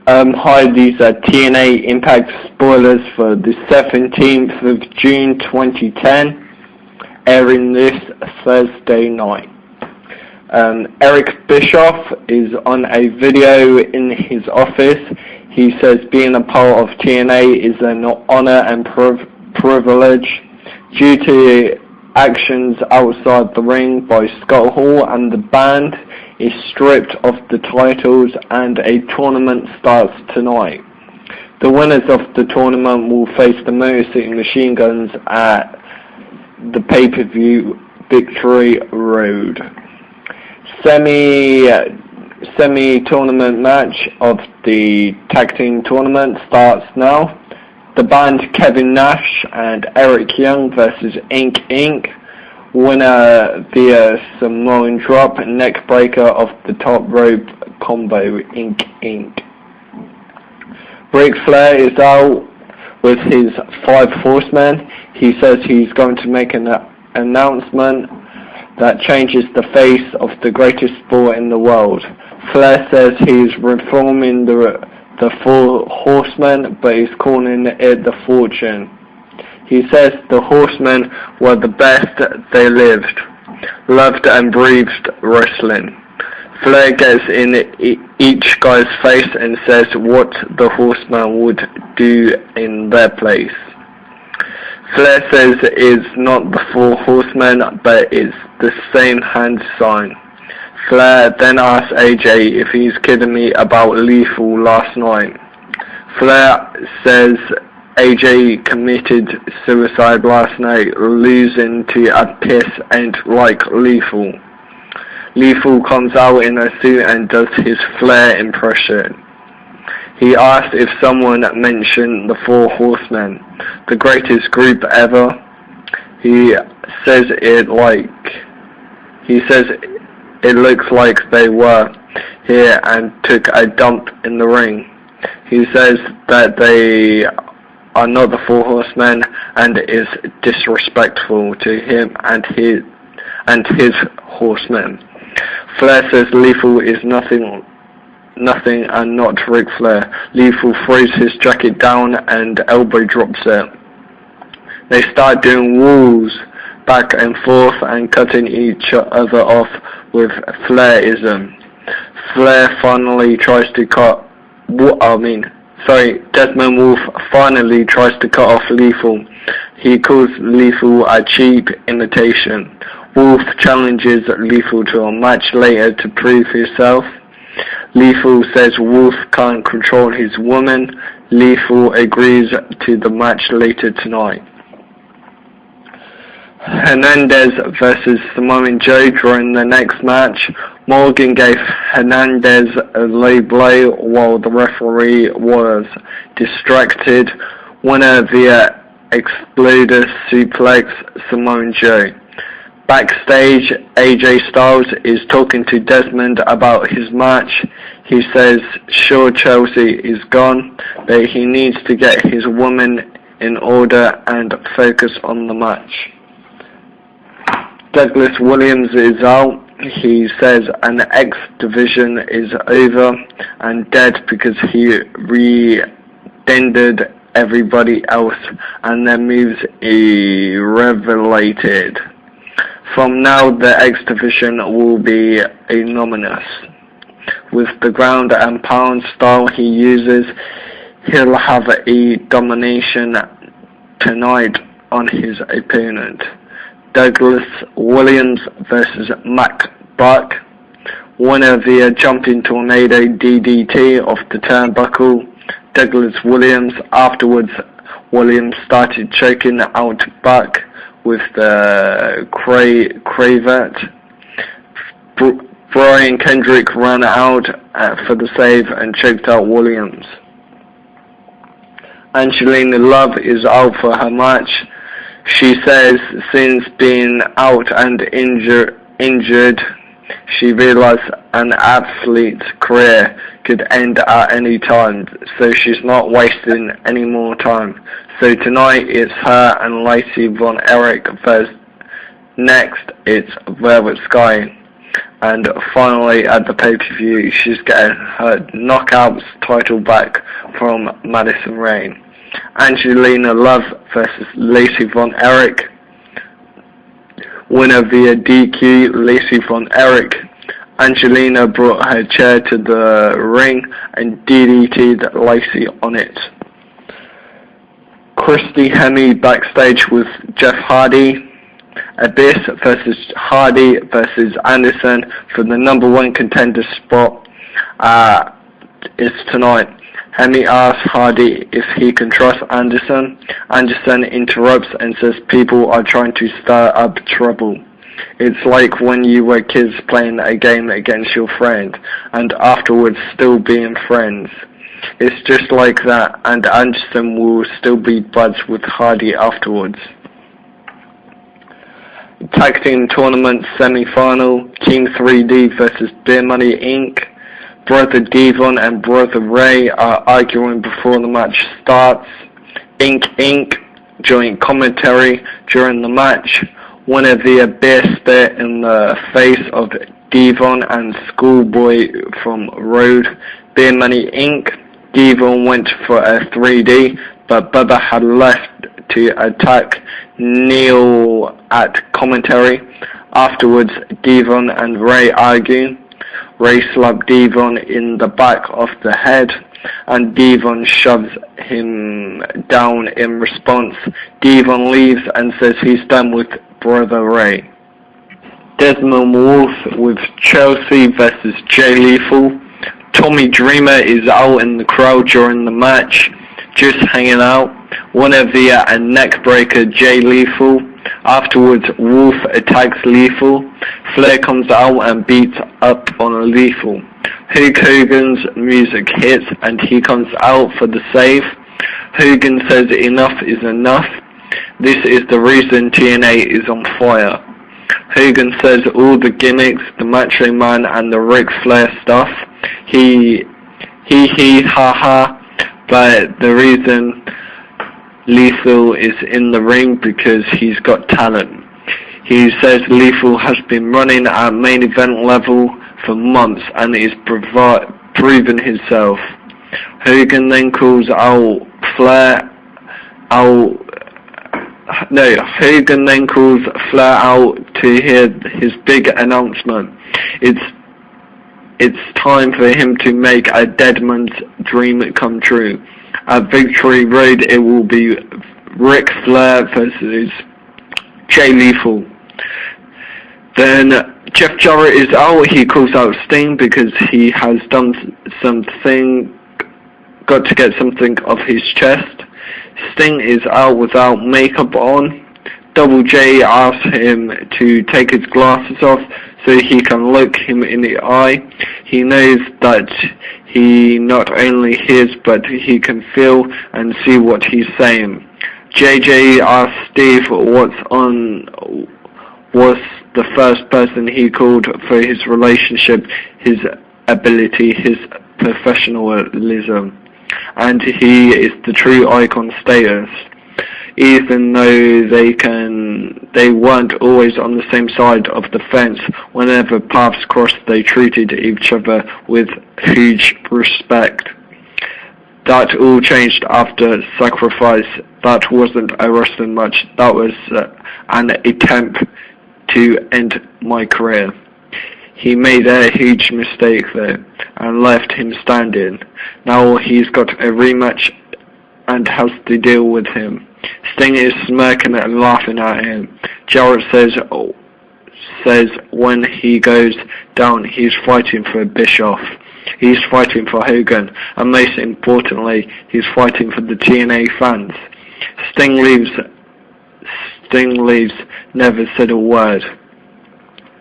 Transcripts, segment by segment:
Hi, these are TNA Impact spoilers for the 17th of June 2010, airing this Thursday night. Eric Bischoff is on a video in his office. He says being a part of TNA is an honor and privilege. Due to actions outside the ring by Scott Hall and the band, is stripped of the titles and a tournament starts tonight. The winners of the tournament will face the Motor City Machine Guns at the pay-per-view Victory Road. Semi-tournament match of the tag team tournament starts now. The band Kevin Nash and Eric Young versus Inc. Winner via Samoan drop, neck breaker of the top rope combo, Inc. Ric Flair is out with his 5 horsemen. He says he's going to make an announcement that changes the face of the greatest sport in the world. Flair says he's reforming the 4 horsemen, but he's calling it the Fortune. He says the horsemen were the best they lived, loved and breathed wrestling. Flair gets in each guy's face and says what the horsemen would do in their place. Flair says it's not the 4 horsemen, but it's the same hand sign. Flair then asks AJ if he's kidding me about Lethal last night. Flair says AJ committed suicide last night, losing to a piss end like Lethal. Lethal comes out in a suit and does his Flair impression. He asks if someone mentioned the 4 horsemen, the greatest group ever. He says it looks like they were here and took a dump in the ring. He says that they are not the 4 horsemen and is disrespectful to him and his horsemen. Flair says Lethal is nothing and not Ric Flair. Lethal throws his jacket down and elbow drops it. They start doing walls back and forth and cutting each other off with Flairism. Flair finally tries to Desmond Wolfe finally tries to cut off Lethal. He calls Lethal a cheap imitation. Wolfe challenges Lethal to a match later to prove himself. Lethal says Wolfe can't control his woman. Lethal agrees to the match later tonight. Hernandez versus Samoan Joe during the next match. Morgan gave Hernandez a low blow while the referee was distracted. Winner via exploder suplex, Samoan Joe. Backstage, AJ Styles is talking to Desmond about his match. He says sure Chelsea is gone, but he needs to get his woman in order and focus on the match. Douglas Williams is out. He says an X division is over and dead because he re-dendered everybody else and their moves irrevelated. From now, the X division will be anonymous. With the ground and pound style he uses, he'll have a domination tonight on his opponent. Douglas Williams versus Mac Buck. Winner via jumping tornado DDT off the turnbuckle. Douglas Williams. Afterwards, Williams started choking out Buck with the cravat. Brian Kendrick ran out for the save and choked out Williams. Angelina Love is out for her match. She says since being out and injured, she realized an athlete's career could end at any time, so she's not wasting any more time. So tonight it's her and Lacey Von Erich versus next it's Velvet Sky. And finally, at the pay-per-view, she's getting her Knockouts title back from Madison Rayne. Angelina Love versus Lacey Von Erich. Winner via DQ, Lacey Von Erich. Angelina brought her chair to the ring and DDT'd Lacey on it. Christy Hemme backstage with Jeff Hardy. Abyss versus Hardy versus Anderson for the #1 contender spot is tonight. Hemme asks Hardy if he can trust Anderson. Anderson interrupts and says people are trying to stir up trouble. It's like when you were kids playing a game against your friend and afterwards still being friends. It's just like that, and Anderson will still be buds with Hardy afterwards. Tag Team Tournament Semi-Final, Team 3D versus Beer Money Inc. Brother Devon and Brother Ray are arguing before the match starts. Inc. joint commentary during the match. Winner via beer spit in the face of Devon and Schoolboy from Road. Beer Money Inc. Devon went for a 3D, but Bubba had left to attack Neil at commentary. Afterwards, Devon and Ray argue. Ray slapped Devon in the back of the head, and Devon shoves him down in response. Devon leaves and says he's done with Brother Ray. Desmond Wolfe with Chelsea versus Jay Lethal. Tommy Dreamer is out in the crowd during the match, just hanging out. Winner via a neckbreaker, Jay Lethal. Afterwards, Wolf attacks Lethal. Flair comes out and beats up on Lethal. Hulk Hogan's music hits and he comes out for the save. Hogan says enough is enough. This is the reason TNA is on fire. Hogan says all the gimmicks, the Macho Man and the Ric Flair stuff, he ha ha, but the reason Lethal is in the ring because he's got talent. He says Lethal has been running at main event level for months and is proven himself. Hogan then calls out Flair out. No, Hogan then calls Flair out to hear his big announcement. It's time for him to make a dead man's dream come true. At Victory Road, it will be Ric Flair versus Jay Lethal. Then Jeff Jarrett is out. He calls out Sting because he has done something, got to get something off his chest. Sting is out without makeup on. Double J asks him to take his glasses off so he can look him in the eye. He knows that he not only hears but he can feel and see what he's saying. JJ asks Steve was the first person he called for his relationship, his ability, his professionalism, and he is the true icon status. Even though they weren't always on the same side of the fence, whenever paths crossed they treated each other with huge respect. That all changed after Sacrifice. That wasn't a wrestling match, that was an attempt to end my career. He made a huge mistake there and left him standing. Now he's got a rematch and has to deal with him. Sting is smirking and laughing at him. Jarrett says when he goes down, he's fighting for Bischoff. He's fighting for Hogan, and most importantly, he's fighting for the TNA fans. Sting leaves, never said a word.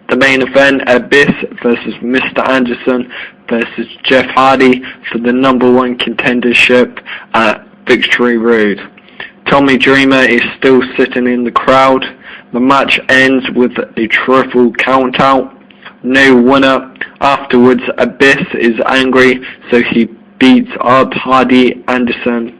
The main event, Abyss versus Mr. Anderson versus Jeff Hardy for the #1 contendership at Victory Road. Tommy Dreamer is still sitting in the crowd. The match ends with a triple countout. No winner. Afterwards, Abyss is angry, so he beats up Hardy Anderson.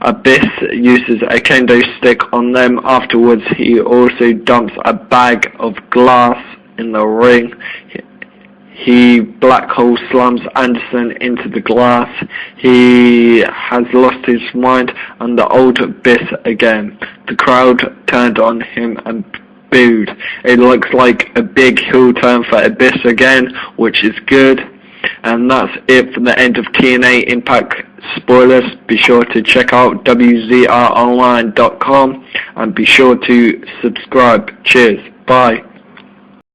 Abyss uses a kendo stick on them. Afterwards, he also dumps a bag of glass in the ring. He black hole slams Anderson into the glass. He has lost his mind on the old Abyss again. The crowd turned on him and booed. It looks like a big heel turn for Abyss again, which is good. And that's it for the end of TNA Impact spoilers. Be sure to check out WZROnline.com and be sure to subscribe. Cheers. Bye.